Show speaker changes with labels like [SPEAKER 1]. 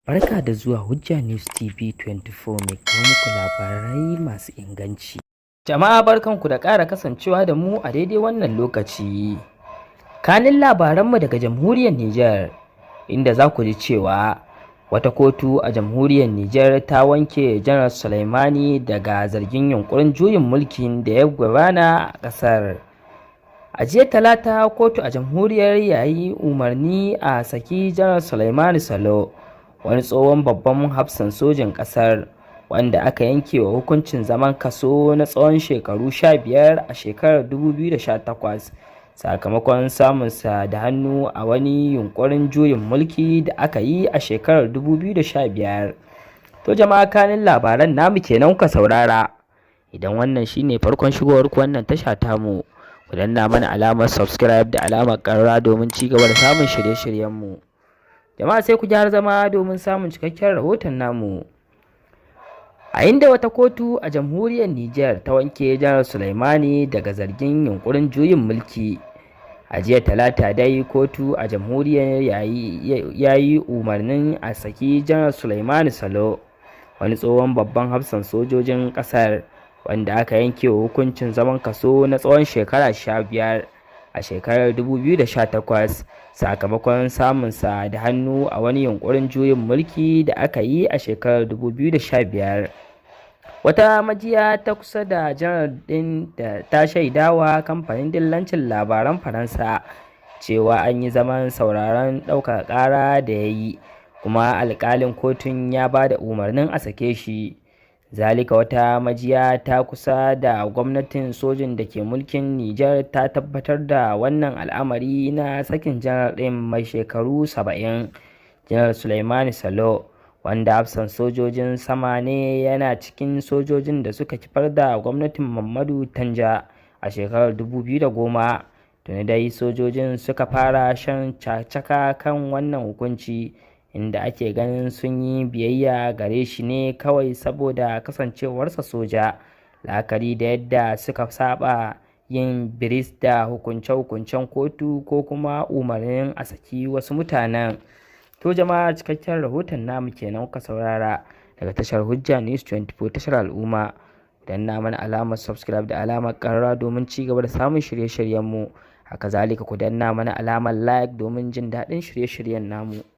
[SPEAKER 1] Barka da zuwa Hujja News TV 24 mai kawo muku labarai masu inganci. Jama'a barkanku da ƙara kasancewa da mu a daidai wannan lokaci. Kanin labaranmu daga Jamhuriyar Nijar, inda za ku ji cewa wata kotu a Jamhuriyar Nijar ta wanke Janar Sulaimani daga zargin yunkurin juyin mulkin da ya gudana a ƙasar. A jiya Talata, kotu a Jamhuriyar yayi umarni a saki Janar Sulaimani Salo, wani tsohon babban hafsan sojin ƙasar wanda aka yanke wa hukuncin zaman kaso na tsawon shekaru 15 a shekarar 2018 sakamakon samunsa da hannu a wani yunkurin juyin mulki da aka yi a shekarar 2015. To jama'a, kanin labaran namu kenan ka saurara. Idan wannan shine farkon shigowar ku wannan tasha tamu, ku danna mana alamar subscribe da alamar ƙararrawa domin ci gaba da samun shirye-shiryenmu. Jama'a sai ku gyara zama domin samun cikakken rahoton namu. A inda wata kotu a Jamhuriyar Nijar ta wanke Janar Sulaimani daga zargin yunkurin juyin mulki. A jiya Talata dai, kotu a Jamhuriyar yayi umarnin a saki Janar Sulaimani Salo, wani tsohon babban hafsan sojojin ƙasar wanda aka yanke wa hukuncin zaman kaso na tsawon shekara 15 a shekarar 2018 sakamakon samunsa da hannu a wani yunkurin juyin mulki da aka yi a shekarar 2015. Wata majiya ta kusa da janar ɗin da ta shaidawa kamfanin dillancin labaran Faransa cewa an yi zaman sauraron ɗaukar ƙara da ya yi, kuma alƙalin kotun ya ba da umarnin a sake shi. Zalika, wata majiya ta kusa da gwamnatin sojin da ke mulkin Nijar ta tabbatar da wannan al'amari na sakin janar ɗin mai shekaru 70, Janar Sulaimani Salo, wanda hafsan sojojin sama ne, yana cikin sojojin da suka kifar da gwamnatin Mamadu Tanja a shekarar 2010. Tuni dai sojojin suka fara shan cacaka kan wannan hukunci, inda ake ganin sun yi biyayya gare shi ne kawai saboda kasancewarsa soja, la'akari da yadda suka saba yin biris da hukunce-hukuncen kotu ko kuma umarnin a saki wasu mutanen. To jama'a, cikakken rahoton namu kenan kuka saurara daga tashar Hujja News 24, tashar al'umma. Dan na mana alamar subscribe da alamar ƙararrawa domin ci gaba da samun shirye-shiryenmu. Haka zalika ku danna mana alamar like domin jin daɗin shirye-shiryen namu.